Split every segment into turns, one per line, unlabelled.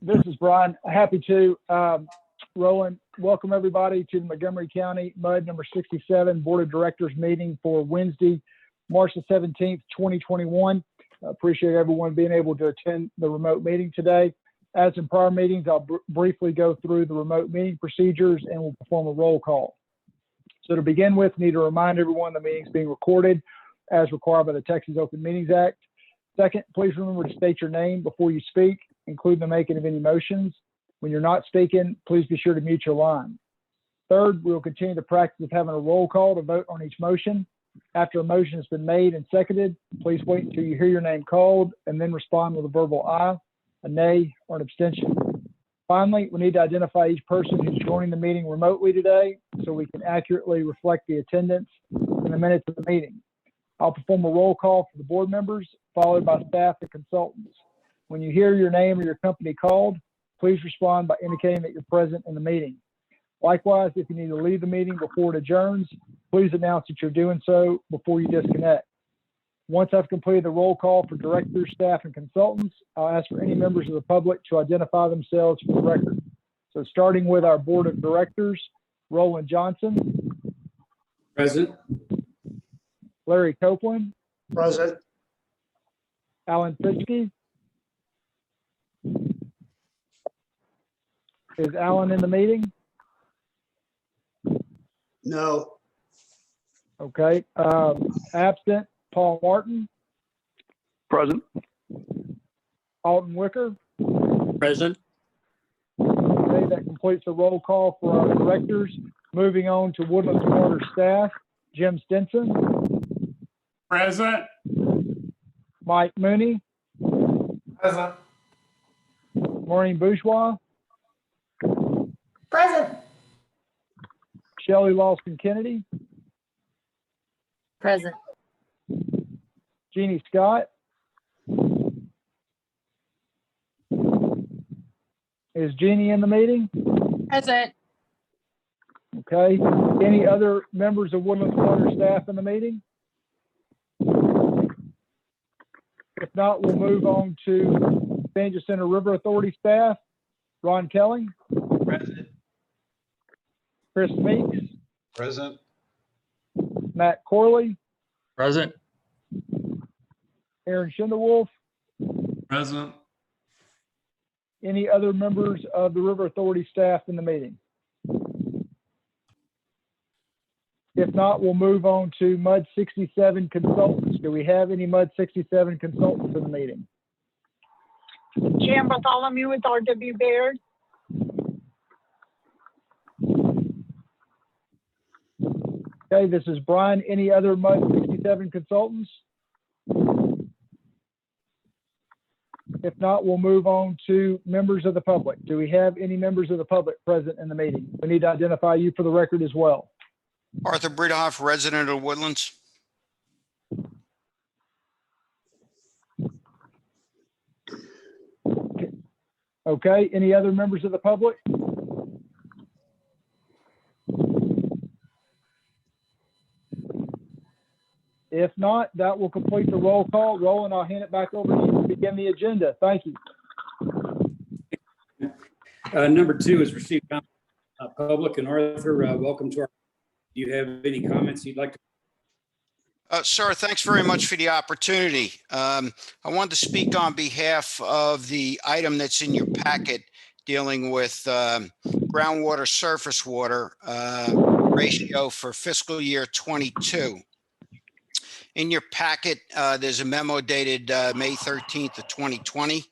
This is Brian. Happy to. Roland, welcome everybody to the Montgomery County MUD number 67 Board of Directors meeting for Wednesday, March the 17th, 2021. Appreciate everyone being able to attend the remote meeting today. As in prior meetings, I'll briefly go through the remote meeting procedures and we'll perform a roll call. So to begin with, need to remind everyone the meeting is being recorded as required by the Texas Open Meetings Act. Second, please remember to state your name before you speak, including the making of any motions. When you're not speaking, please be sure to mute your line. Third, we will continue the practice of having a roll call to vote on each motion. After a motion has been made and seconded, please wait until you hear your name called and then respond with a verbal aye, a nay, or an abstention. Finally, we need to identify each person who's joining the meeting remotely today so we can accurately reflect the attendance in the minutes of the meeting. I'll perform a roll call for the board members, followed by staff and consultants. When you hear your name or your company called, please respond by indicating that you're present in the meeting. Likewise, if you need to leave the meeting before it adjourns, please announce that you're doing so before you disconnect. Once I've completed the roll call for directors, staff, and consultants, I'll ask for any members of the public to identify themselves for the record. So starting with our board of directors, Roland Johnson.
Present.
Larry Copeland.
Present.
Alan Fitzke. Is Alan in the meeting?
No.
Okay. Absent, Paul Martin.
Present.
Alton Wicker.
Present.
Okay, that completes the roll call for our directors. Moving on to Woodlands Water staff, Jim Stinson.
Present.
Mike Mooney.
Present.
Maureen Bourgeois.
Present.
Shelley Lawson Kennedy.
Present.
Jeannie Scott. Is Jeannie in the meeting?
Present.
Okay. Any other members of Woodlands Water staff in the meeting? If not, we'll move on to San Jacinto River Authority staff. Ron Kelly.
Present.
Chris Meeks.
Present.
Matt Corley.
Present.
Aaron Schindelwolf.
Present.
Any other members of the River Authority staff in the meeting? If not, we'll move on to MUD 67 consultants. Do we have any MUD 67 consultants in the meeting?
Jan Bartholomew with R.W. Baird.
Okay, this is Brian. Any other MUD 67 consultants? If not, we'll move on to members of the public. Do we have any members of the public present in the meeting? We need to identify you for the record as well.
Arthur Bredehoff, resident of Woodlands.
Okay, any other members of the public? If not, that will complete the roll call. Roland, I'll hand it back over to you to begin the agenda. Thank you.
Number 2 is received public, and Arthur, welcome to our. Do you have any comments you'd like to?
Sir, thanks very much for the opportunity. I wanted to speak on behalf of the item that's in your packet dealing with groundwater surface water ratio for fiscal year 22. In your packet, there's a memo dated May 13th of 2020.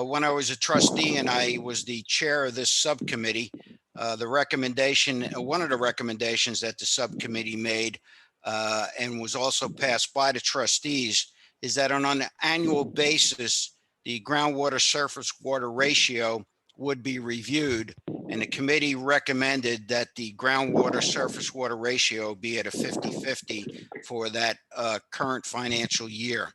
When I was a trustee and I was the chair of this subcommittee, one of the recommendations that the subcommittee made and was also passed by the trustees is that on an annual basis, the groundwater surface water ratio would be reviewed, and the committee recommended that the groundwater surface water ratio be at a 50-50 for that current financial year.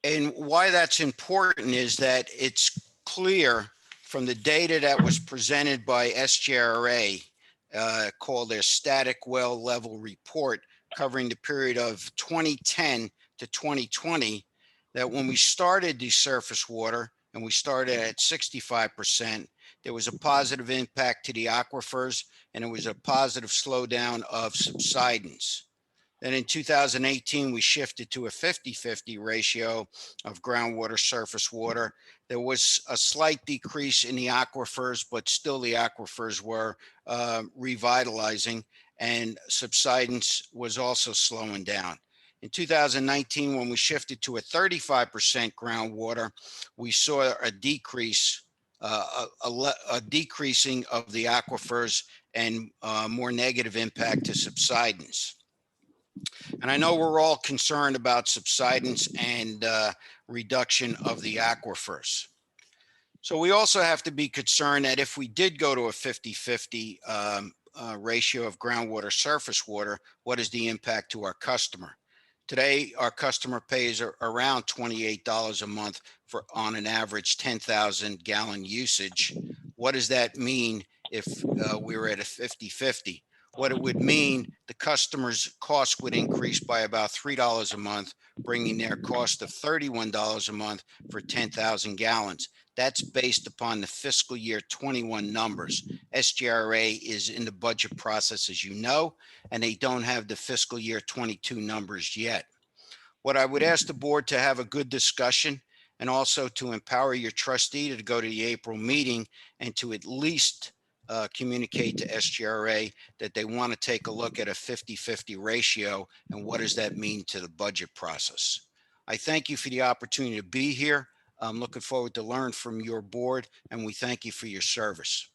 And why that's important is that it's clear from the data that was presented by SGRA called their static well level report covering the period of 2010 to 2020, that when we started the surface water and we started at 65%, there was a positive impact to the aquifers and it was a positive slowdown of subsidence. Then in 2018, we shifted to a 50-50 ratio of groundwater surface water. There was a slight decrease in the aquifers, but still the aquifers were revitalizing, and subsidence was also slowing down. In 2019, when we shifted to a 35% groundwater, we saw a decrease, a decreasing of the aquifers and more negative impact to subsidence. And I know we're all concerned about subsidence and reduction of the aquifers. So we also have to be concerned that if we did go to a 50-50 ratio of groundwater surface water, what is the impact to our customer? Today, our customer pays around $28 a month for, on an average, 10,000 gallon usage. What does that mean if we were at a 50-50? What it would mean, the customer's cost would increase by about $3 a month, bringing their cost of $31 a month for 10,000 gallons. That's based upon the fiscal year 21 numbers. SGRA is in the budget process, as you know, and they don't have the fiscal year 22 numbers yet. What I would ask the board to have a good discussion and also to empower your trustee to go to the April meeting and to at least communicate to SGRA that they want to take a look at a 50-50 ratio and what does that mean to the budget process. I thank you for the opportunity to be here. I'm looking forward to learn from your board, and we thank you for your service.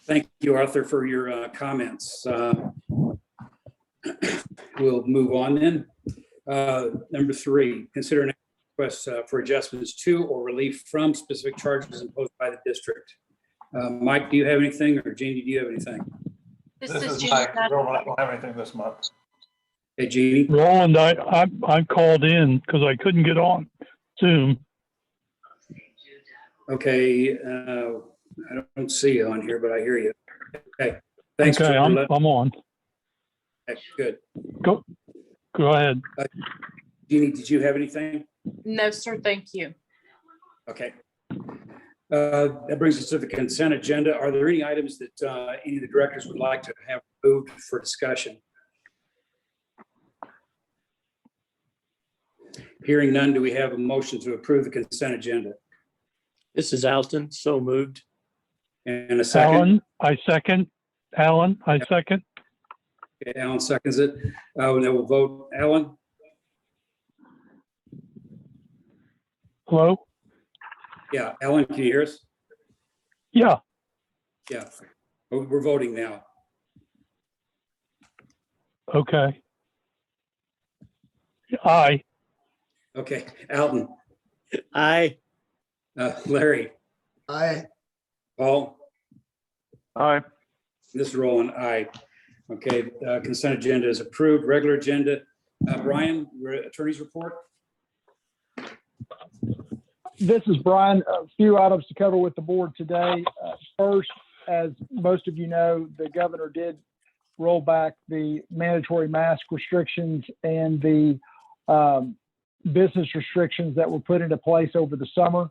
Thank you, Arthur, for your comments. We'll move on then. Number 3, consider an request for adjustments to or relief from specific charges imposed by the district. Mike, do you have anything, or Jeannie, do you have anything?
This is Jeannie.
I don't have anything this month.
Hey, Jeannie.
Roland, I called in because I couldn't get on Zoom.
Okay, I don't see you on here, but I hear you. Okay, thanks.
Okay, I'm on.
Okay, good.
Go ahead.
Jeannie, did you have anything?
No, sir, thank you.
Okay. That brings us to the consent agenda. Are there any items that any of the directors would like to have moved for discussion? Hearing none, do we have a motion to approve the consent agenda?
This is Alton, so moved.
And a second?
Alan, I second. Alan, I second.
Okay, Alan seconds it. Then we'll vote. Alan?
Hello?
Yeah, Alan, can you hear us?
Yeah,
Yeah, we're voting now.
okay. Aye.
Okay, Alton,
Aye.
Larry,
Aye.
Paul,
Aye.
this is Roland, aye. Okay, consent agenda is approved. Regular agenda. Brian, your attorney's report?
This is Brian. A few items to cover with the board today. First, as most of you know, the governor did roll back the mandatory mask restrictions and the business restrictions that were put into place over the summer.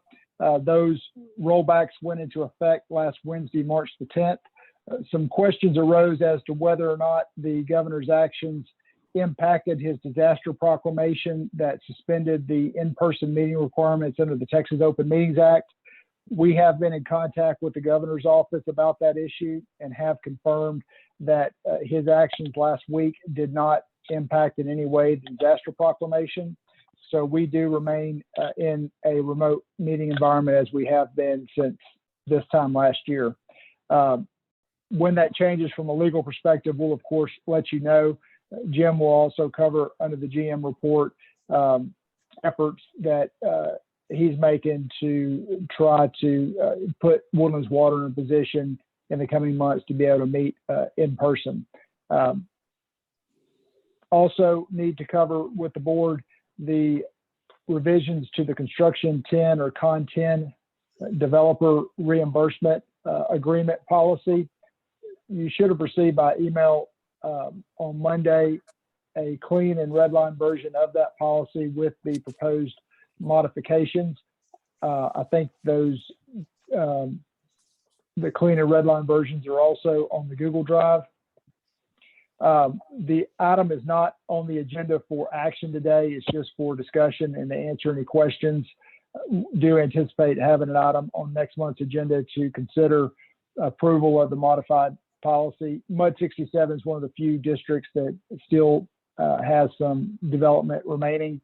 Those rollbacks went into effect last Wednesday, March the 10th. Some questions arose as to whether or not the governor's actions impacted his disaster proclamation that suspended the in-person meeting requirements under the Texas Open Meetings Act. We have been in contact with the governor's office about that issue and have confirmed that his actions last week did not impact in any way the disaster proclamation. So we do remain in a remote meeting environment as we have been since this time last year. When that changes from a legal perspective, we'll of course let you know. Jim will also cover under the GM report efforts that he's making to try to put Woodlands Water in a position in the coming months to be able to meet in person. Also need to cover with the board the revisions to the Construction 10 or Con 10 developer reimbursement agreement policy. You should have received by email on Monday a clean and red line version of that policy with the proposed modifications. I think those, the clean and red line versions are also on the Google Drive. The item is not on the agenda for action today. It's just for discussion and to answer any questions. Do anticipate having an item on next month's agenda to consider approval of the modified policy. MUD 67 is one of the few districts that still has some development remaining.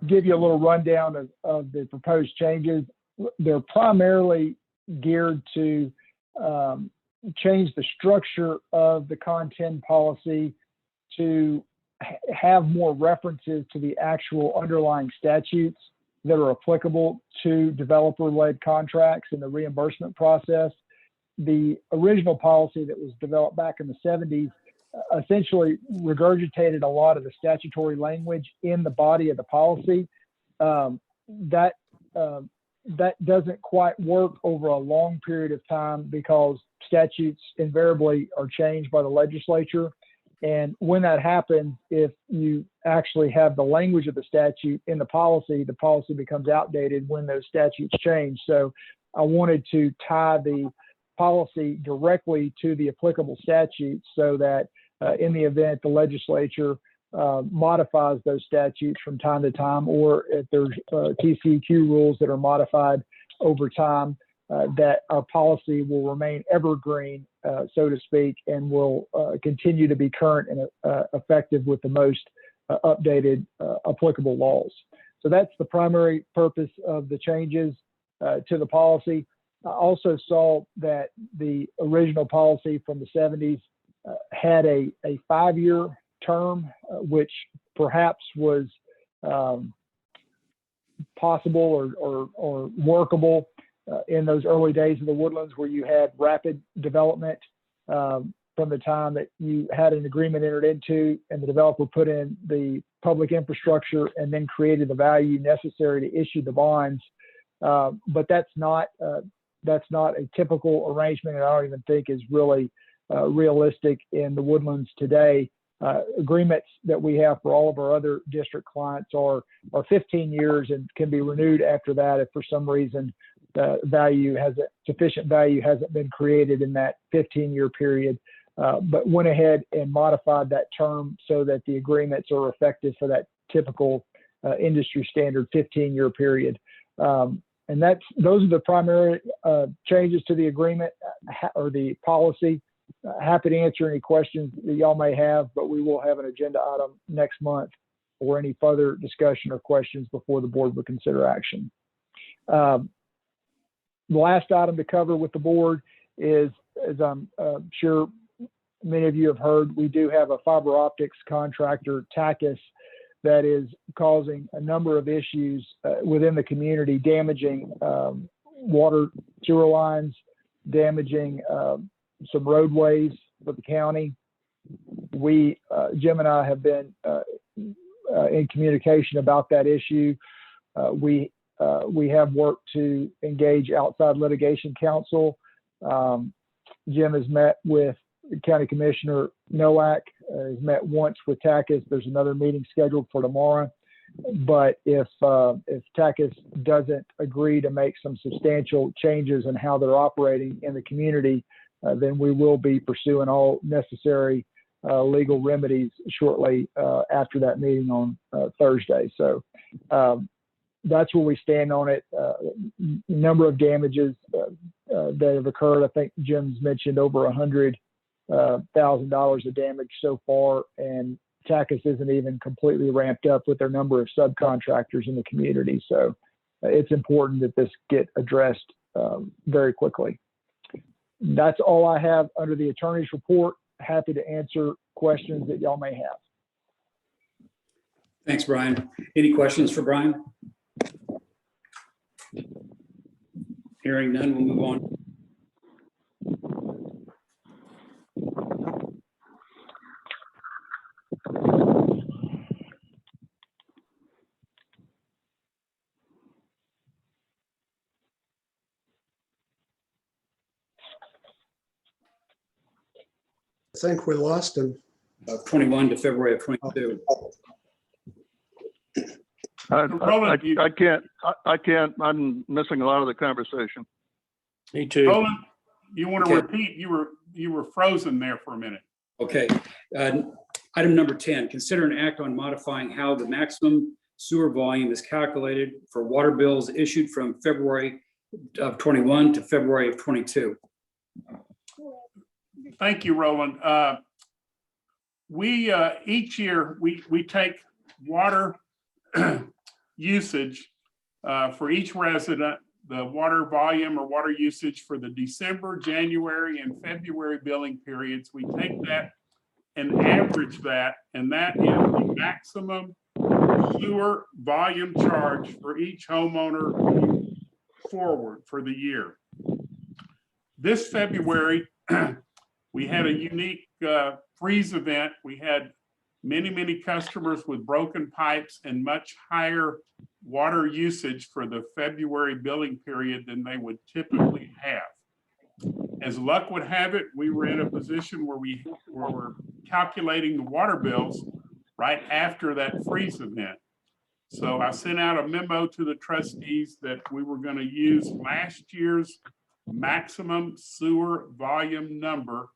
Give you a little rundown of the proposed changes. They're primarily geared to change the structure of the content policy to have more references to the actual underlying statutes that are applicable to developer-led contracts and the reimbursement process. The original policy that was developed back in the 70s essentially regurgitated a lot of the statutory language in the body of the policy. That doesn't quite work over a long period of time because statutes invariably are changed by the legislature. And when that happens, if you actually have the language of the statute in the policy becomes outdated when those statutes change. So I wanted to tie the policy directly to the applicable statutes so that in the event the legislature modifies those statutes from time to time, or if there's TCEQ rules that are modified over time, that our policy will remain evergreen, so to speak, and will continue to be current and effective with the most updated applicable laws. So that's the primary purpose of the changes to the policy. I also saw that the original policy from the 70s had a 5-year term, which perhaps was possible or workable in those early days of the Woodlands, where you had rapid development from the time that you had an agreement entered into and the developer put in the public infrastructure and then created the value necessary to issue the bonds. But that's not a typical arrangement, and I don't even think is really realistic in the Woodlands today. Agreements that we have for all of our other district clients are 15 years and can be renewed after that if for some reason sufficient value hasn't been created in that 15-year period. But went ahead and modified that term so that the agreements are effective for that typical industry standard 15-year period. And those are the primary changes to the agreement or the policy. Happy to answer any questions that y'all may have, but we will have an agenda item next month for any further discussion or questions before the board would consider action. The last item to cover with the board is, as I'm sure many of you have heard, we do have a fiber optics contractor, TACUS, that is causing a number of issues within the community, damaging water sewer lines, damaging some roadways for the county. Jim and I have been in communication about that issue. We have worked to engage outside litigation counsel. Jim has met with County Commissioner Nowak, has met once with TACUS. There's another meeting scheduled for tomorrow. But if TACUS doesn't agree to make some substantial changes in how they're operating in the community, then we will be pursuing all necessary legal remedies shortly after that meeting on Thursday. So that's where we stand on it. Number of damages that have occurred. I think Jim's mentioned over $100,000 of damage so far, and TACUS isn't even completely ramped up with their number of subcontractors in the community. So it's important that this get addressed very quickly. That's all I have under the attorney's report. Happy to answer questions that y'all may have.
Thanks, Brian. Any questions for Brian? Hearing none, we'll move on.
think we lost him.
of 21 to February of 22.
I can't, I'm missing a lot of the conversation.
Me too.
Roland, you want to
Okay.
repeat? You were frozen there for a minute.
Okay. Item number 10, consider an act on modifying how the maximum sewer volume is calculated for water bills issued from February of 21 to February of 22.
Thank you, Roland. We, each year, we take water usage for each resident, the water volume or water usage for the December, January, and February billing periods. We take that and average that, and that is the maximum sewer volume charge for each homeowner going forward for the year. This February, we had a unique freeze event. We had many customers with broken pipes and much higher water usage for the February billing period than they would typically have. As luck would have it, we were in a position where we were calculating the water bills right after that freeze event. So I sent out a memo to the trustees that we were going to use last year's maximum sewer volume number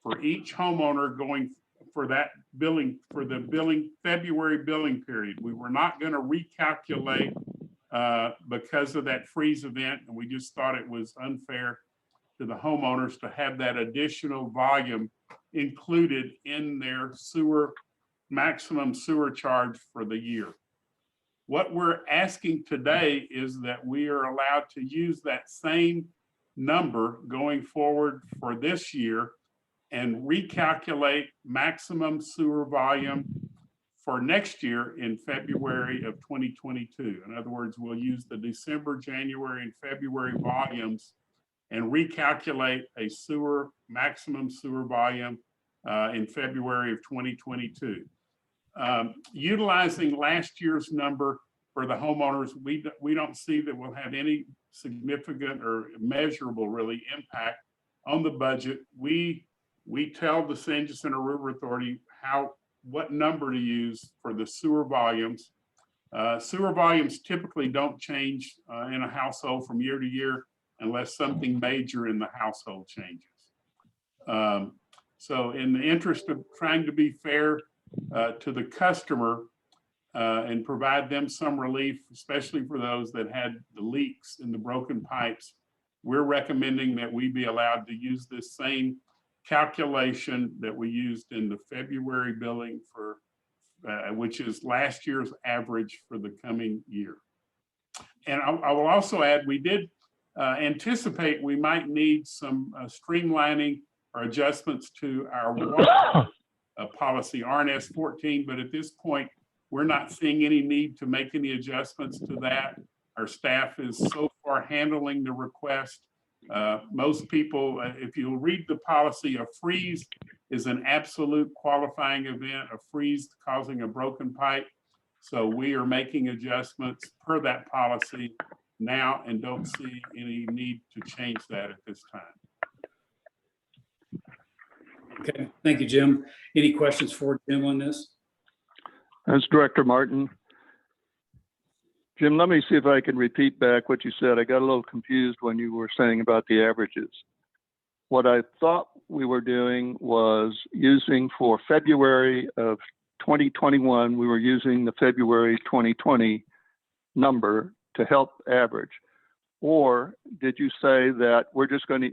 for each homeowner going for that billing, for the February billing period. We were not going to recalculate because of that freeze event, and we just thought it was unfair to the homeowners to have that additional volume included in their maximum sewer charge for the year. What we're asking today is that we are allowed to use that same number going forward for this year and recalculate maximum sewer volume for next year in February of 2022. In other words, we'll use the December, January, and February volumes and recalculate a maximum sewer volume in February of 2022. Utilizing last year's number for the homeowners, we don't see that we'll have any significant or measurable really impact on the budget. We tell the San Jacinto River Authority what number to use for the sewer volumes. Sewer volumes typically don't change in a household from year to year unless something major in the household changes. So in the interest of trying to be fair to the customer and provide them some relief, especially for those that had the leaks in the broken pipes, we're recommending that we be allowed to use this same calculation that we used in the February billing for, which is last year's average for the coming year. And I will also add, we did anticipate we might need some streamlining or adjustments to our water policy, RNS 14, but at this point, we're not seeing any need to make any adjustments to that. Our staff is so far handling the request. Most people, if you'll read the policy, a freeze is an absolute qualifying event, a freeze causing a broken pipe. So we are making adjustments per that policy now and don't see any need to change that at this time.
Okay, thank you, Jim. Any questions for Jim on this?
That's Director Martin. Jim, let me see if I can repeat back what you said. I got a little confused when you were saying about the averages. What I thought we were doing was using for February of 2021, we were using the February 2020 number to help average. Or did you say that we're just going to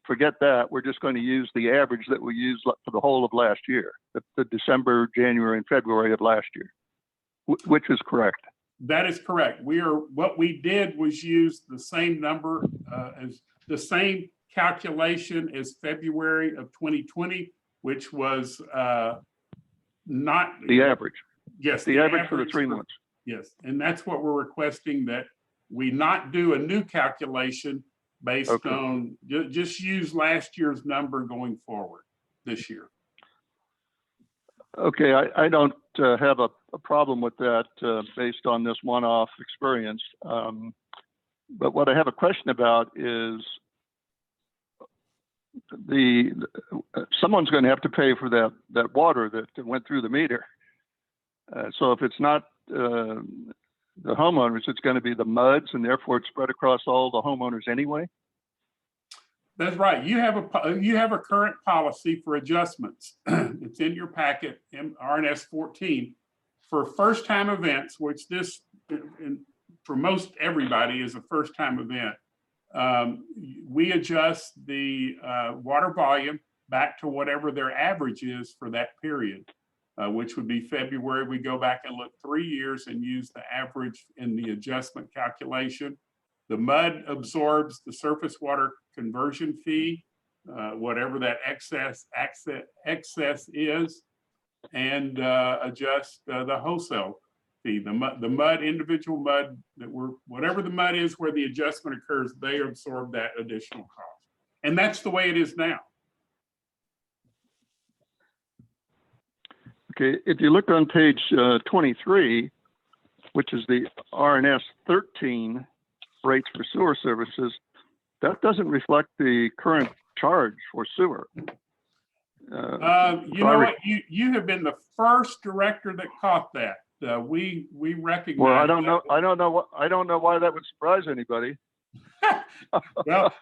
forget that, we're just going to use the average that we used for the whole of last year, the December, January, and February of last year, which is correct?
That is correct. What we did was use the same number as the same calculation as February of 2020, which was not
the average.
Yes,
the average for the 3 months.
Yes, and that's what we're requesting, that we not do a new calculation based on, just use last year's number going forward this year.
Okay, I don't have a problem with that based on this one-off experience. But what I have a question about is someone's going to have to pay for that water that went through the meter. So if it's not the homeowners, it's going to be the MUDs, and therefore it's spread across all the homeowners anyway.
That's right. You have a current policy for adjustments. It's in your packet, RNS 14, for first-time events, which this, for most everybody, is a first-time event. We adjust the water volume back to whatever their average is for that period, which would be February. We go back and look 3 years and use the average in the adjustment calculation. The MUD absorbs the surface water conversion fee, whatever that excess is, and adjust the wholesale fee. The MUD, individual MUD, whatever the MUD is where the adjustment occurs, they absorb that additional cost. And that's the way it is now.
Okay, if you look on page 23, which is the RNS 13 rates for sewer services, that doesn't reflect the current charge for sewer.
You know what? You have been the first director that caught that. We recognize.
Well, I don't know why that would surprise anybody.
Well,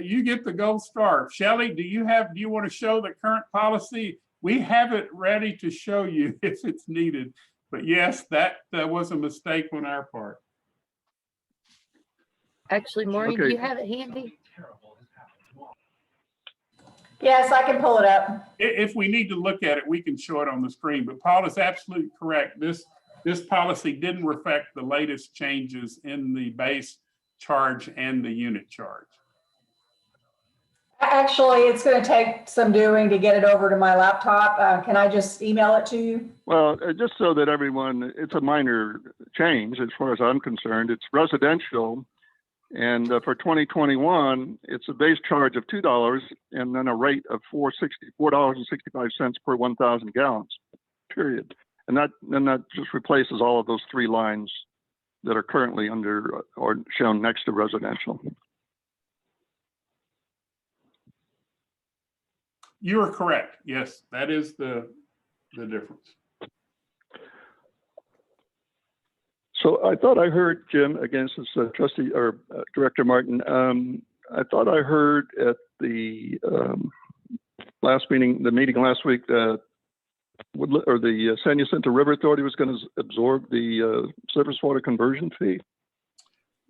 you get the gold star. Shelley, do you want to show the current policy? We have it ready to show you if it's needed. But yes, that was a mistake on our part.
Actually, Maureen, do
Okay.
you have it handy?
Yes, I can pull it up.
If we need to look at it, we can show it on the screen. But Paul is absolutely correct. This policy didn't reflect the latest changes in the base charge and the unit charge.
Actually, it's going to take some doing to get it over to my laptop. Can I just email it to you?
Well, just so that everyone, it's a minor change as far as I'm concerned. It's residential, and for 2021, it's a base charge of $2 and then a rate of $4.65 per 1,000 gallons, period. And that just replaces all of those three lines that are currently under or shown next to residential.
You are correct. Yes, that is the difference.
So I thought I heard, Jim, against this trustee or Director Martin, I thought I heard at the meeting last week that the San Jacinto River Authority was going to absorb the surface water conversion fee.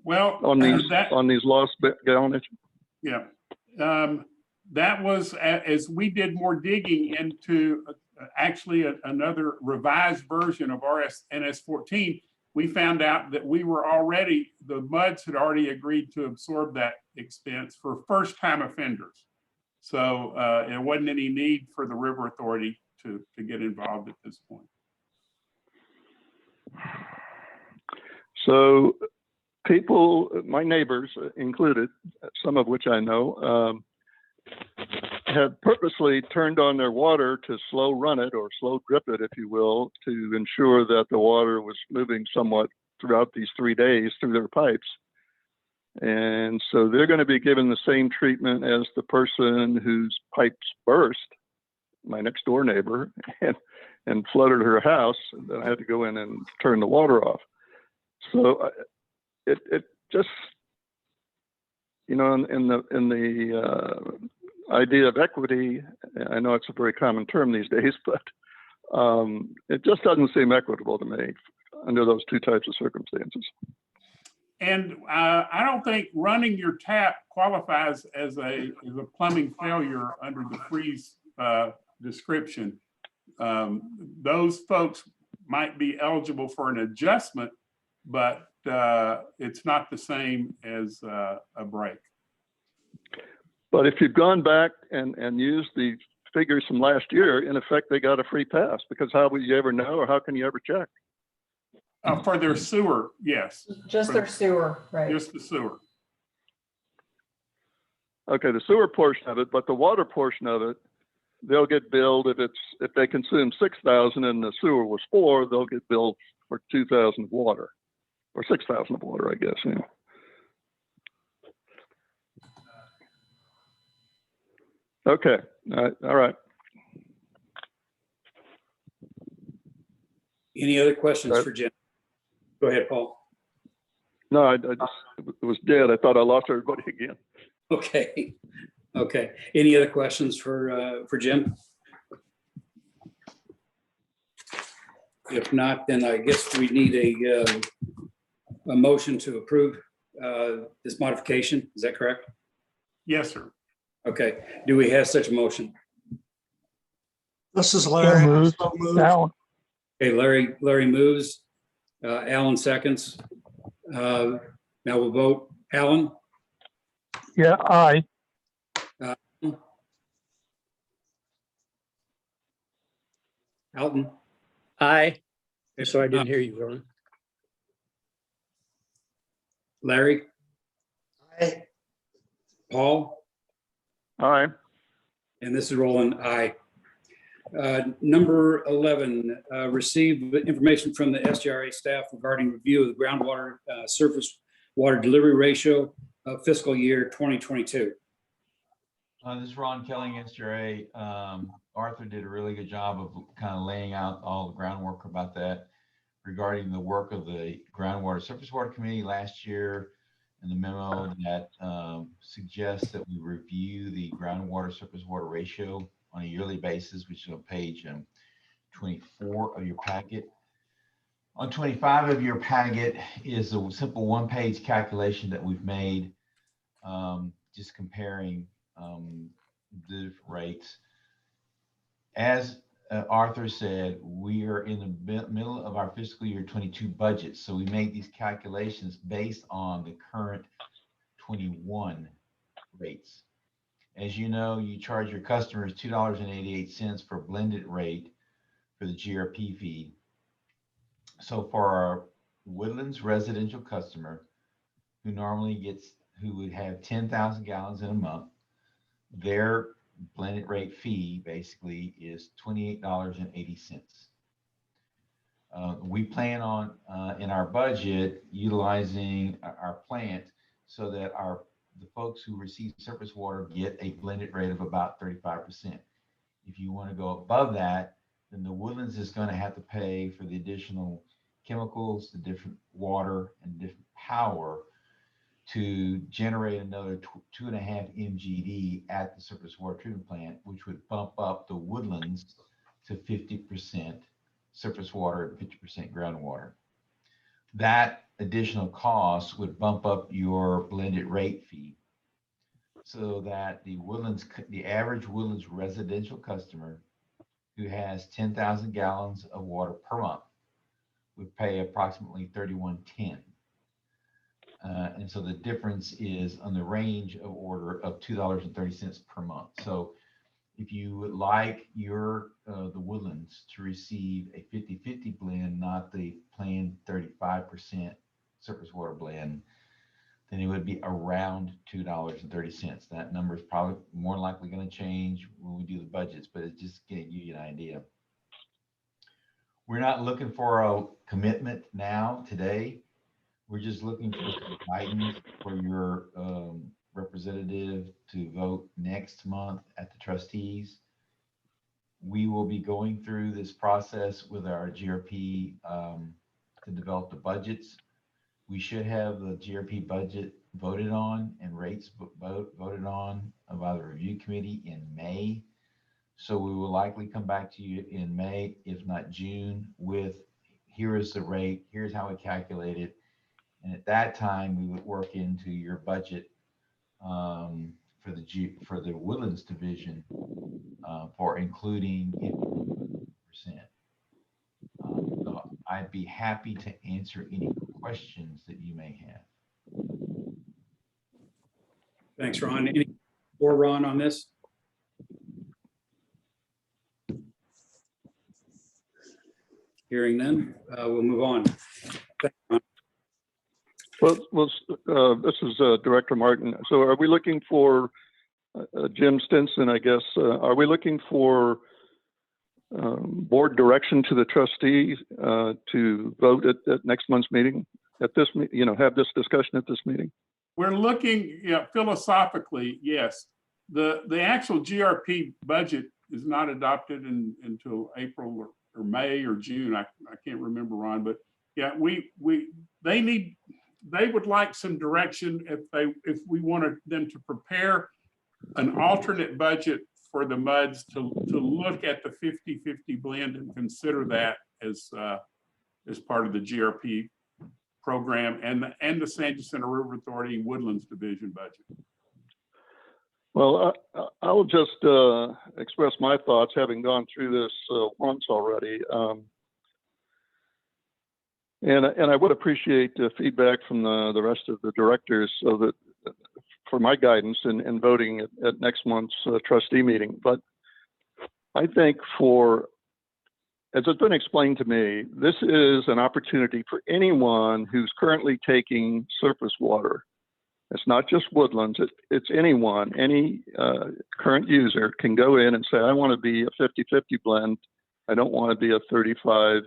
Well,
on these lost gallonage.
Yeah, that was as we did more digging into actually another revised version of RNS 14. We found out that the MUDs had already agreed to absorb that expense for first-time offenders. So there wasn't any need for the River Authority to get involved at this point.
So people, my neighbors included, some of which I know, have purposely turned on their water to slow run it or slow drip it, if you will, to ensure that the water was moving somewhat throughout these 3 days through their pipes. And so they're going to be given the same treatment as the person whose pipes burst, my next door neighbor, and flooded her house. And then I had to go in and turn the water off. So it just, in the idea of equity, I know it's a very common term these days, but it just doesn't seem equitable to me under those two types of circumstances.
And I don't think running your tap qualifies as a plumbing failure under the freeze description. Those folks might be eligible for an adjustment, but it's not the same as a break.
But if you've gone back and used the figures from last year, in effect, they got a free pass, because how would you ever know, or how can you ever check?
For their sewer, yes.
Just their sewer, right?
Just the sewer.
Okay, the sewer portion of it, but the water portion of it, they'll get billed if they consume 6,000 and the sewer was 4, they'll get billed for 2,000 of water, or 6,000 of water, I guess. Yeah. Okay, all right.
Any other questions for Jim? Go ahead, Paul.
No, I just, it was dead. I thought I lost everybody again.
Okay. Okay. Any other questions for Jim? If not, then I guess we need a motion to approve this modification. Is that correct?
Yes, sir.
Okay. Do we have such a motion?
This is Larry.
moved.
So moved.
Alan,
Okay, Larry moves. Alan seconds. Now we'll vote. Alan?
yeah, aye.
Alton?
Aye. I'm sorry, I didn't hear you, Ron.
Larry?
Aye.
Paul?
All right.
And this is Roland, aye. Number 11, receive information from the SGRA staff regarding review of the groundwater surface water delivery ratio of fiscal year 2022.
This is Ron Kelly, SGRA. Arthur did a really good job of kind of laying out all the groundwork about that regarding the work of the Groundwater Surface Water Committee last year and the memo that suggests that we review the groundwater surface water ratio on a yearly basis, which is on page 24 of your packet. On 25 of your packet is a simple one-page calculation that we've made, just comparing the different rates. As Arthur said, we are in the middle of our fiscal year 22 budget. So we make these calculations based on the current 21 rates. As you know, you charge your customers $2.88 for a blended rate for the GRP fee. So for our Woodlands residential customer who would have 10,000 gallons in a month, their blended rate fee basically is $28.80. We plan on in our budget utilizing our plant so that the folks who receive surface water get a blended rate of about 35%. If you want to go above that, then the Woodlands is going to have to pay for the additional chemicals, the different water and different power to generate another 2.5 MGD at the surface water treatment plant, which would bump up the Woodlands to 50% surface water and 50% groundwater. That additional cost would bump up your blended rate fee so that the average Woodlands residential customer who has 10,000 gallons of water per month would pay approximately $31.10. And so the difference is on the range of order of $2.30 per month. So if you would like the Woodlands to receive a 50-50 blend, not the planned 35% surface water blend, then it would be around $2.30. That number is probably more likely going to change when we do the budgets, but it's just going to give you an idea. We're not looking for a commitment now today. We're just looking for some guidance for your representative to vote next month at the trustees. We will be going through this process with our GRP to develop the budgets. We should have the GRP budget voted on and rates voted on by the review committee in May. So we will likely come back to you in May, if not June, with here is the rate, here's how we calculate it. And at that time, we would work into your budget for the Woodlands division for including 50%. So I'd be happy to answer any questions that you may have.
Thanks, Ron. Any more, Ron, on this? Hearing none, we'll move on. Thanks, Ron.
Well, this is Director Martin. So are we looking for Jim Stinson, I guess, are we looking for board direction to the trustees to vote at next month's meeting, at this, have this discussion at this meeting?
We're looking, philosophically, yes. The actual GRP budget is not adopted until April or May or June. I can't remember, Ron, but yeah, they would like some direction if we wanted them to prepare an alternate budget for the MUDs to look at the 50-50 blend and consider that as part of the GRP program and the San Jacinto River Authority Woodlands Division budget.
Well, I will just express my thoughts, having gone through this once already. And I would appreciate feedback from the rest of the directors so that for my guidance in voting at next month's trustee meeting. But I think as it's been explained to me, this is an opportunity for anyone who's currently taking surface water. It's not just Woodlands, it's anyone, any current user can go in and say, I want to be a 50-50 blend. I don't want to be a 35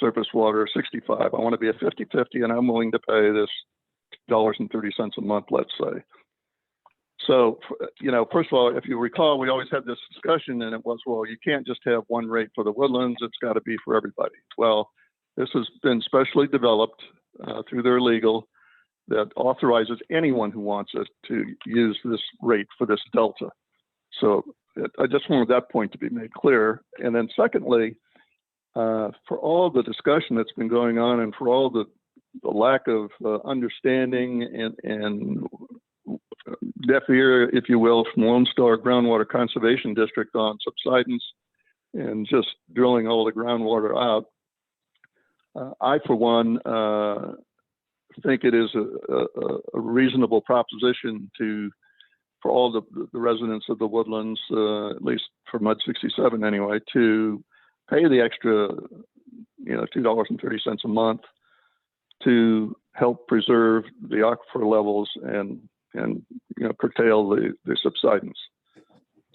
surface water, 65. I want to be a 50-50 and I'm willing to pay this $2.30 a month, let's say. So, first of all, if you recall, we always had this discussion and it was, well, you can't just have one rate for the Woodlands, it's got to be for everybody. Well, this has been specially developed through their legal that authorizes anyone who wants it to use this rate for this delta. So I just wanted that point to be made clear. And then secondly, for all the discussion that's been going on and for all the lack of understanding and deaf ear, if you will, from Lone Star Groundwater Conservation District on subsidence and just drilling all the groundwater out, I, for one, think it is a reasonable proposition for all the residents of the Woodlands, at least for MUD 67 anyway, to pay the extra, $2.30 a month to help preserve the aquifer levels and curtail the subsidence.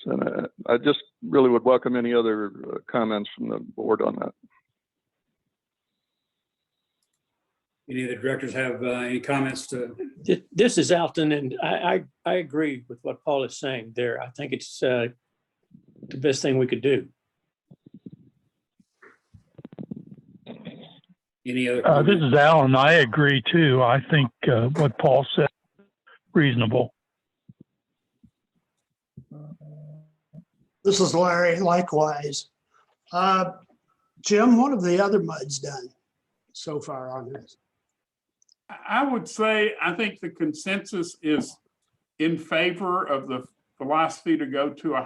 So I just really would welcome any other comments from the board on that.
Any of the directors have any comments to?
This is Alton, and I agree with what Paul is saying there. I think it's the best thing we could do.
Any other?
This is Alan. I agree too. I think what Paul said reasonable.
This is Larry, likewise. Jim, what have the other MUDs done so far on this?
I would say, I think the consensus is in favor of the philosophy to go to a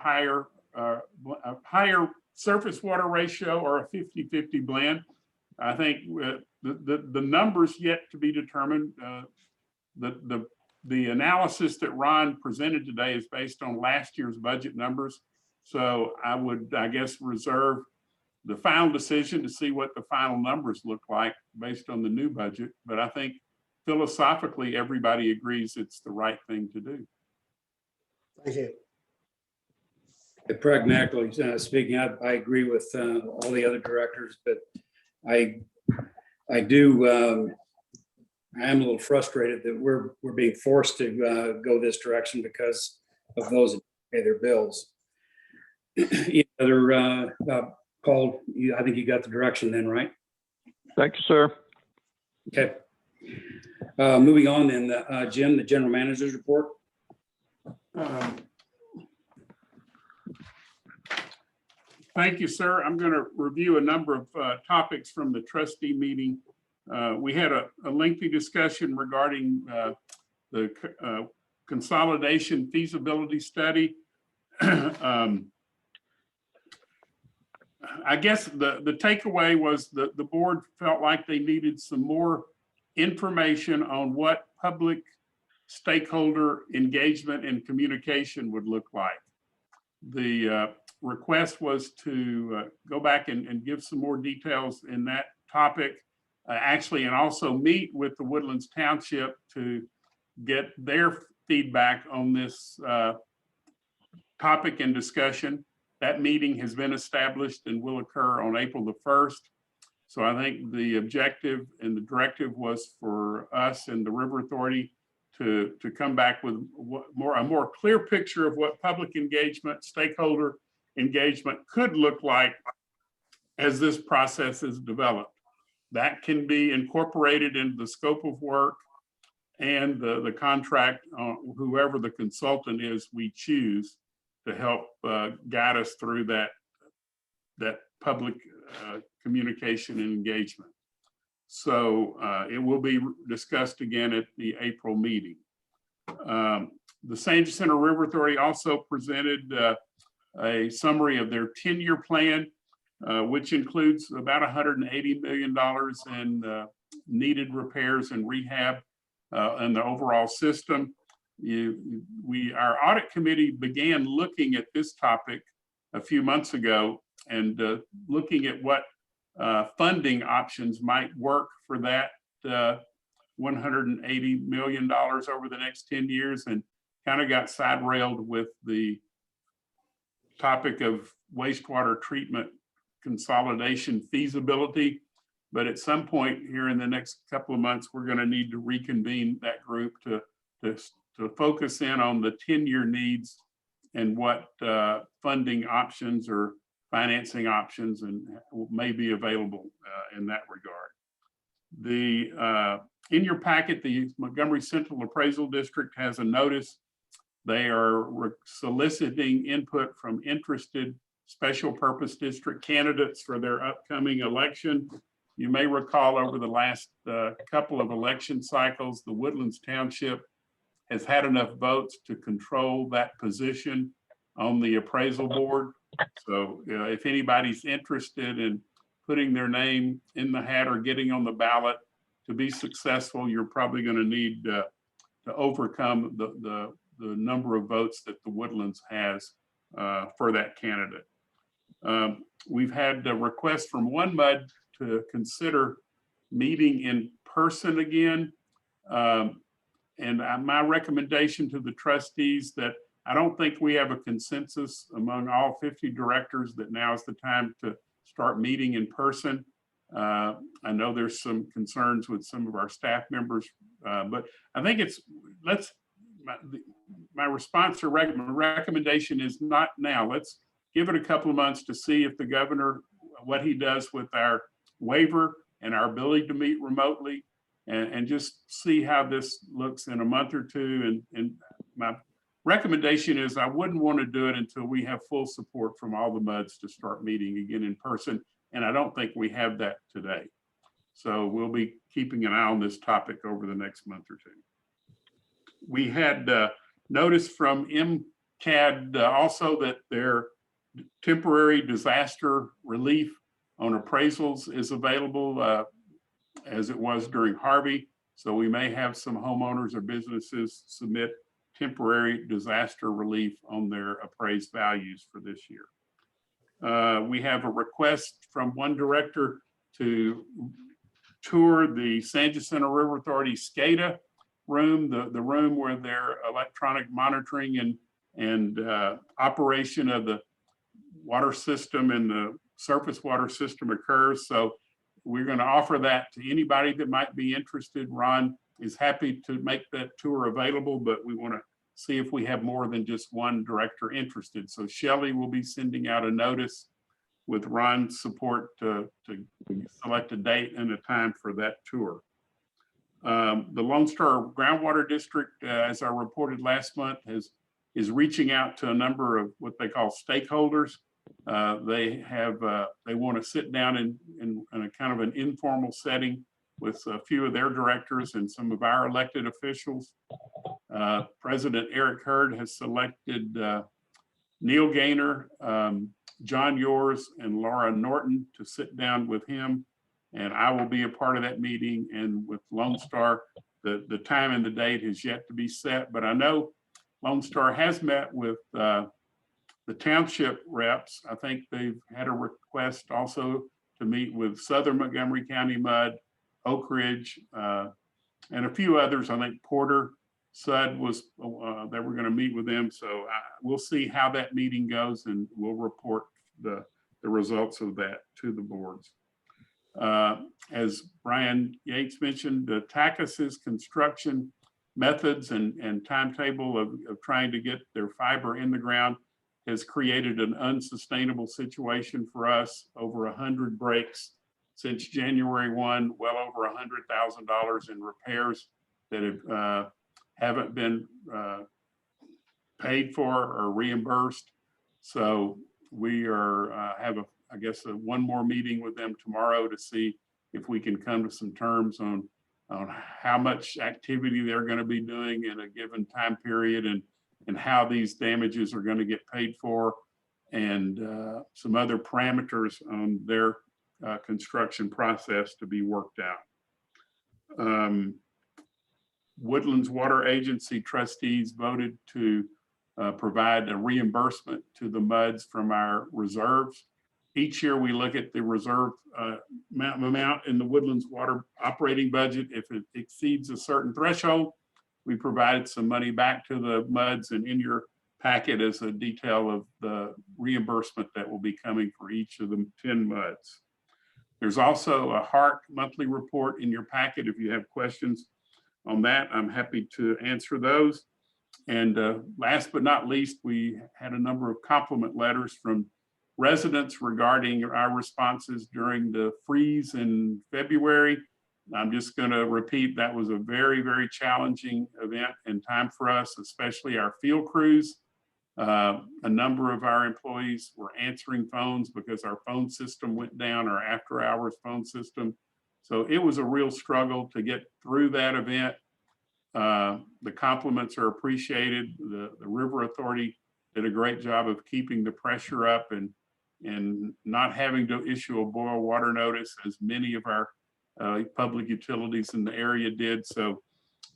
higher surface water ratio or a 50-50 blend. I think the numbers yet to be determined. The analysis that Ron presented today is based on last year's budget numbers. So I would, I guess, reserve the final decision to see what the final numbers look like based on the new budget. But I think philosophically, everybody agrees it's the right thing to do.
Thank you.
Pragmatically speaking, I agree with all the other directors, but I am a little frustrated that we're being forced to go this direction because of those that pay their bills. Other Paul, I think you got the direction then, right?
Thank you, sir.
Okay. Moving on then, Jim, the general manager's report.
Thank you, sir. I'm going to review a number of topics from the trustee meeting. We had a lengthy discussion regarding the consolidation feasibility study. I guess the takeaway was that the board felt like they needed some more information on what public stakeholder engagement and communication would look like. The request was to go back and give some more details in that topic, actually, and also meet with the Woodlands Township to get their feedback on this topic and discussion. That meeting has been established and will occur on April the 1st. So I think the objective and the directive was for us and the River Authority to come back with a more clear picture of what public engagement, stakeholder engagement could look like as this process is developed. That can be incorporated into the scope of work and the contract, whoever the consultant is we choose to help guide us through that public communication and engagement. So it will be discussed again at the April meeting. The Sandy Center River Authority also presented a summary of their 10-year plan, which includes about $180 million in needed repairs and rehab in the overall system. Our audit committee began looking at this topic a few months ago and looking at what funding options might work for that $180 million over the next 10 years, and kind of got side railed with the topic of wastewater treatment consolidation feasibility. But at some point here in the next couple of months, we're going to need to reconvene that group to focus in on the 10-year needs and what funding options or financing options and may be available in that regard. In your packet, the Montgomery Central Appraisal District has a notice. They are soliciting input from interested special purpose district candidates for their upcoming election. You may recall over the last couple of election cycles, the Woodlands Township has had enough votes to control that position on the appraisal board. So if anybody's interested in putting their name in the hat or getting on the ballot to be successful, you're probably going to need to overcome the number of votes that the Woodlands has for that candidate. We've had a request from One Mud to consider meeting in person again. And my recommendation to the trustees that I don't think we have a consensus among all 50 directors that now is the time to start meeting in person. I know there's some concerns with some of our staff members, but I think my response or recommendation is not now. Let's give it a couple of months to see if the governor, what he does with our waiver and our ability to meet remotely, and just see how this looks in a month or two. And my recommendation is I wouldn't want to do it until we have full support from all the MUDs to start meeting again in person. And I don't think we have that today. So we'll be keeping an eye on this topic over the next month or two. We had notice from MCAD also that their temporary disaster relief on appraisals is available as it was during Harvey. So we may have some homeowners or businesses submit temporary disaster relief on their appraised values for this year. We have a request from one director to tour the Sandy Center River Authority SCADA room, the room where their electronic monitoring and operation of the water system and the surface water system occurs. So we're going to offer that to anybody that might be interested. Ron is happy to make that tour available, but we want to see if we have more than just one director interested. So Shelley will be sending out a notice with Ron's support to select a date and a time for that tour. The Lone Star Groundwater District, as I reported last month, is reaching out to a number of what they call stakeholders. They want to sit down in a kind of an informal setting with a few of their directors and some of our elected officials. President Eric Hurd has selected Neil Gaynor, John Yours, and Laura Norton to sit down with him. And I will be a part of that meeting. And with Lone Star, the time and the date has yet to be set, but I know Lone Star has met with the township reps. I think they've had a request also to meet with Southern Montgomery County MUD, Oak Ridge, and a few others. I think Porter, Sud was, that we're going to meet with them. So we'll see how that meeting goes, and we'll report the results of that to the boards. As Brian Yates mentioned, the Takasis construction methods and timetable of trying to get their fiber in the ground has created an unsustainable situation for us. Over 100 breaks since January 1, well over $100,000 in repairs that haven't been paid for or reimbursed. So we are have I guess one more meeting with them tomorrow to see if we can come to some terms on how much activity they're going to be doing in a given time period, and how these damages are going to get paid for, and some other parameters on their construction process to be worked out. Woodlands Water Agency trustees voted to provide a reimbursement to the MUDs from our reserves. Each year we look at the reserve amount in the Woodlands Water operating budget. If it exceeds a certain threshold, we provided some money back to the MUDs, and in your packet is a detail of the reimbursement that will be coming for each of the 10 MUDs. There's also a HARC monthly report in your packet. If you have questions on that, I'm happy to answer those. And last but not least, we had a number of compliment letters from residents regarding our responses during the freeze in February. I'm just going to repeat, that was a very, very challenging event and time for us, especially our field crews. A number of our employees were answering phones because our phone system went down, our after hours phone system. So it was a real struggle to get through that event. The compliments are appreciated. The River Authority did a great job of keeping the pressure up and not having to issue a boil water notice as many of our public utilities in the area did. So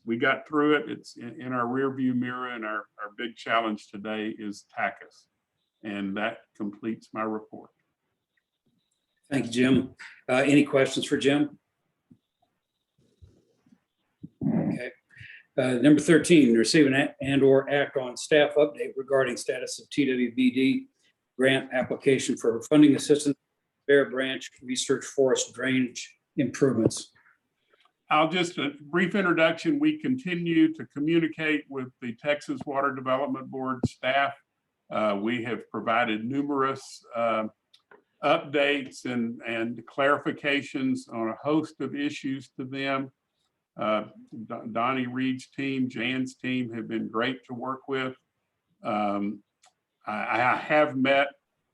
we got through it. It's in our rear view mirror, and our big challenge today is TACUS. And that completes my report.
Thank you, Jim. Any questions for Jim? Okay. Number 13, receive and/or act on staff update regarding status of TWBD grant application for funding assistance, Bear Branch Research Forest drainage improvements.
I'll just a brief introduction. We continue to communicate with the Texas Water Development Board staff. We have provided numerous updates and clarifications on a host of issues to them. Donnie Reed's team, Jan's team have been great to work with. I have met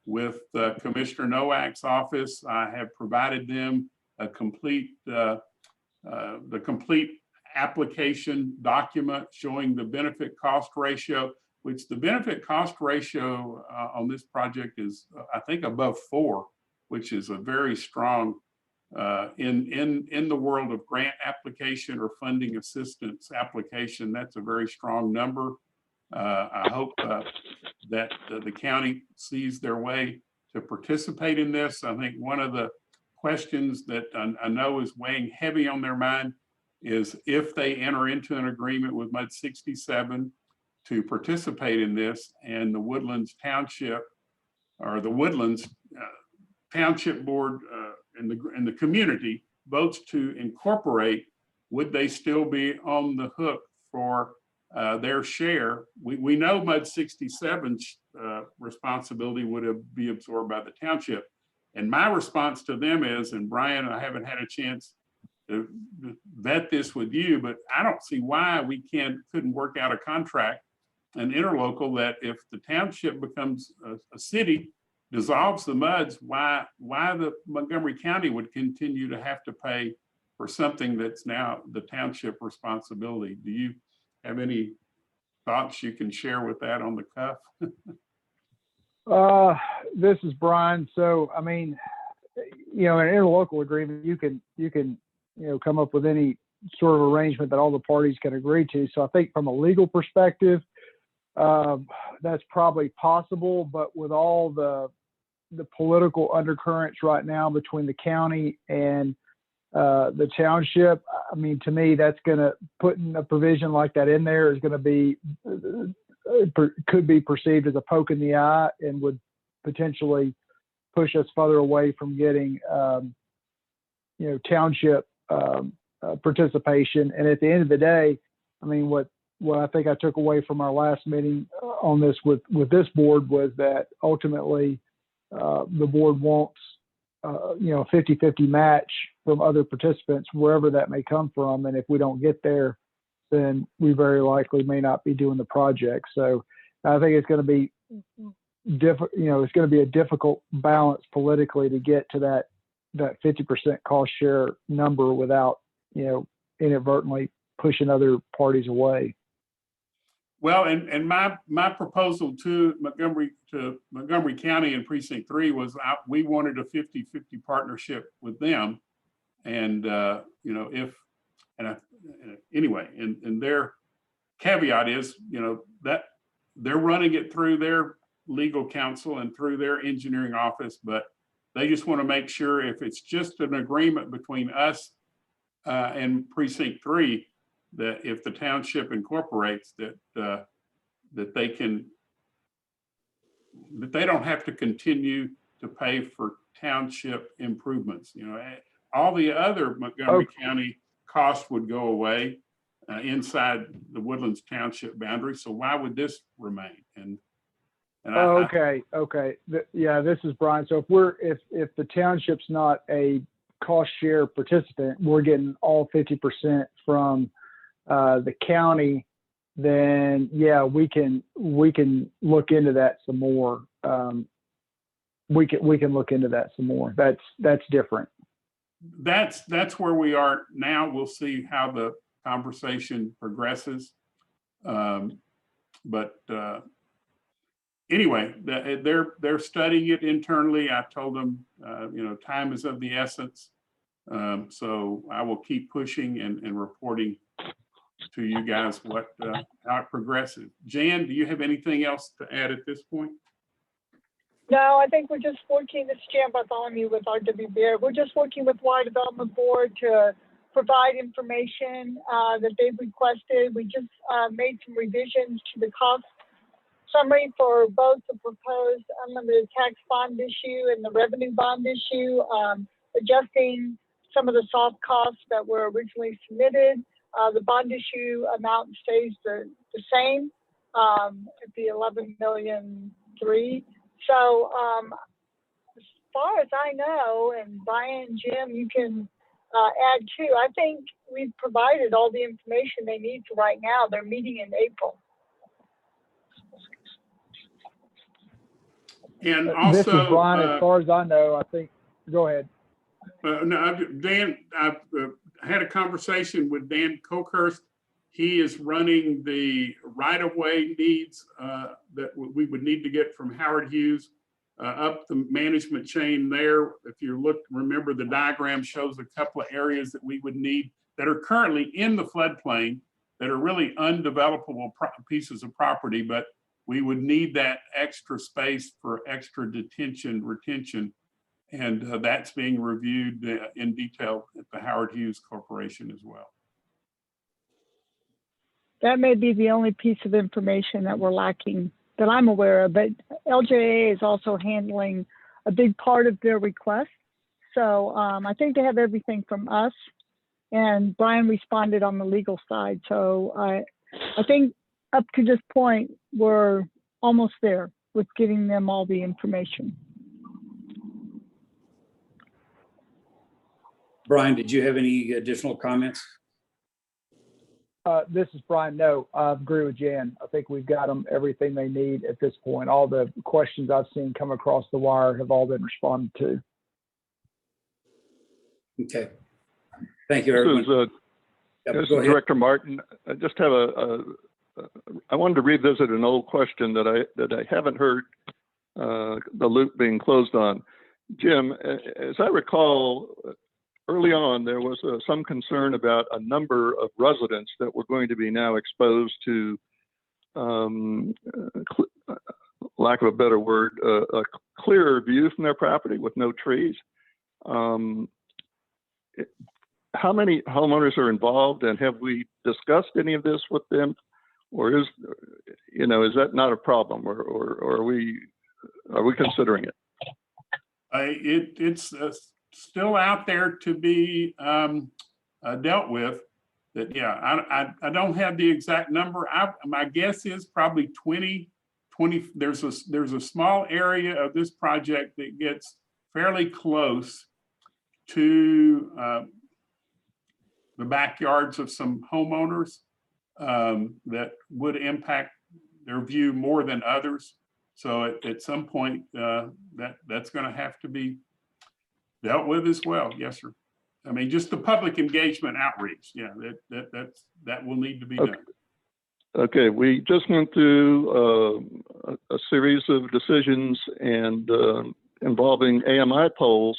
with Commissioner Nowak's office. I have provided them a complete the complete application document showing the benefit cost ratio, which the benefit cost ratio on this project is, I think, above 4, which is a very strong in the world of grant application or funding assistance application. That's a very strong number. I hope that the county sees their way to participate in this. I think one of the questions that I know is weighing heavy on their mind is if they enter into an agreement with MUD 67 to participate in this, and the Woodlands Township or the Woodlands Township Board and the community votes to incorporate, would they still be on the hook for their share? We know MUD 67's responsibility would be absorbed by the township. And my response to them is, and Brian, I haven't had a chance to vet this with you, but I don't see why we couldn't work out a contract, an interlocal, that if the township becomes a city, dissolves the MUDs, why the Montgomery County would continue to have to pay for something that's now the township responsibility. Do you have any thoughts you can share with that on the cuff?
This is Brian. So, I mean, in an interlocal agreement, you can, come up with any sort of arrangement that all the parties can agree to. So I think from a legal perspective, that's probably possible, but with all the political undercurrents right now between the county and the township, I mean, to me, that's going to putting a provision like that in there is going to be, could be perceived as a poke in the eye and would potentially push us further away from getting, township participation. And at the end of the day, I mean, what I think I took away from our last meeting on this with this board was that ultimately the board wants, 50-50 match from other participants, wherever that may come from. And if we don't get there, then we very likely may not be doing the project. So I think it's going to be it's going to be a difficult balance politically to get to that 50% cost share number without, inadvertently pushing other parties away.
Well, and my proposal to Montgomery County and Precinct 3 was we wanted a 50-50 partnership with them. And, anyway, and their caveat is, that they're running it through their legal counsel and through their engineering office, but they just want to make sure if it's just an agreement between us and Precinct 3, that if the township incorporates that they don't have to continue to pay for township improvements. All the other Montgomery County costs would go away inside the Woodlands Township boundary. So why would this remain?
Okay. This is Brian. So if the township's not a cost share participant, we're getting all 50% from the county, then we can look into that some more. We can look into that some more. That's different.
That's where we are now. We'll see how the conversation progresses. Anyway, they're studying it internally. I told them, time is of the essence. So I will keep pushing and reporting to you guys how it progresses. Jan, do you have anything else to add at this point?
No, I think we're just working, this is Jan Bartholomew with RW Baird. We're just working with Water Development Board to provide information that they've requested. We just made some revisions to the cost summary for both the proposed unlimited tax bond issue and the revenue bond issue, adjusting some of the soft costs that were originally submitted. The bond issue amount stays the same at the $11.3 million. So as far as I know, and Brian, Jim, you can add too, I think we've provided all the information they need for right now. They're meeting in April.
And also,
this is Brian, as far as I know, I think, go ahead.
No, Dan, I've had a conversation with Dan Cokhurst. He is running the right-of-way needs that we would need to get from Howard Hughes up the management chain there. If you remember the diagram shows a couple of areas that we would need that are currently in the floodplain that are really undevelopable pieces of property, but we would need that extra space for extra retention. And that's being reviewed in detail at the Howard Hughes Corporation as well.
That may be the only piece of information that we're lacking that I'm aware of, but LJA is also handling a big part of their request. So I think they have everything from us, and Brian responded on the legal side. So I think up to this point, we're almost there with getting them all the information.
Brian, did you have any additional comments?
This is Brian. No, I agree with Jan. I think we've got them everything they need at this point. All the questions I've seen come across the wire have all been responded to.
Okay. Thank you, everyone.
This is Director Martin. I just have I wanted to revisit an old question that I haven't heard the loop being closed on. Jim, as I recall, early on, there was some concern about a number of residents that were going to be now exposed to, lack of a better word, a clearer view from their property with no trees. How many homeowners are involved, and have we discussed any of this with them? Or is that not a problem, or are we considering it?
It's still out there to be dealt with. that, yeah, I don't have the exact number. My guess is probably 20, there's a small area of this project that gets fairly close to the backyards of some homeowners that would impact their view more than others. So at some point, that's going to have to be dealt with as well. Yes, sir. I mean, just the public engagement outreach. Yeah, that will need to be done.
Okay, we just went through a series of decisions and involving AMI polls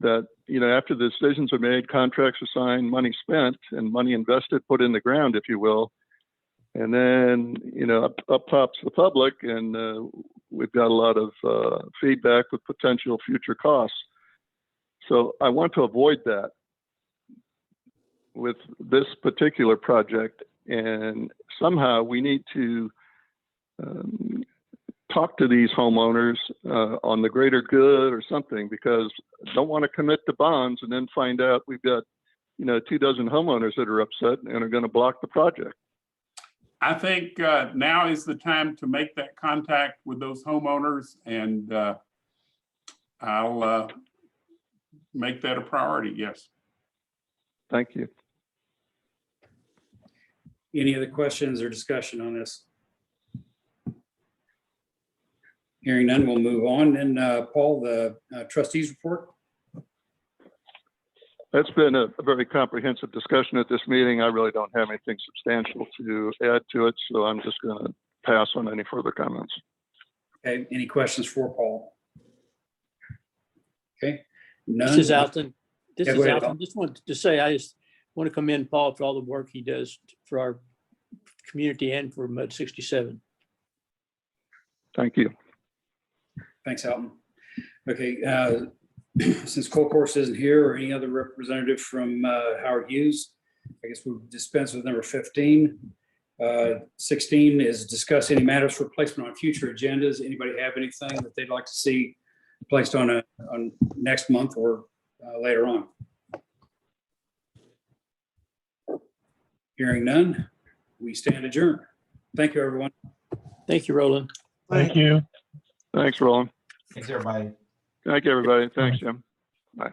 that, you know, after the decisions are made, contracts are signed, money spent, and money invested, put in the ground, if you will. And then, you know, up pops the public, and we've got a lot of feedback with potential future costs. So I want to avoid that with this particular project. And somehow we need to talk to these homeowners on the greater good or something, because I don't want to commit to bonds and then find out we've got, you know, 24 homeowners that are upset and are going to block the project.
I think now is the time to make that contact with those homeowners, and I'll make that a priority. Yes.
Thank you.
Any other questions or discussion on this? Hearing none, we'll move on. And Paul, the trustees report.
That's been a very comprehensive discussion at this meeting. I really don't have anything substantial to add to it, so I'm just going to pass on any further comments.
Okay, any questions for Paul? Okay, none.
This is Alton. This
Yeah,
is
go ahead,
Alton.
Paul.
Just wanted to say, I just want to commend Paul for all the work he does for our community and for Mud 67.
Thank you.
Thanks, Alton. Okay, since Cole Course isn't here or any other representative from Howard Hughes, I guess we'll dispense with number 15. 16 is discuss any matters for placement on future agendas. Anybody have anything that they'd like to see placed on next month or later on? Hearing none, we stand adjourned. Thank you, everyone.
Thank you, Roland.
Thank you.
Thanks, Roland.
Thanks, everybody.
Thank you, everybody. Thanks, Jim. Bye.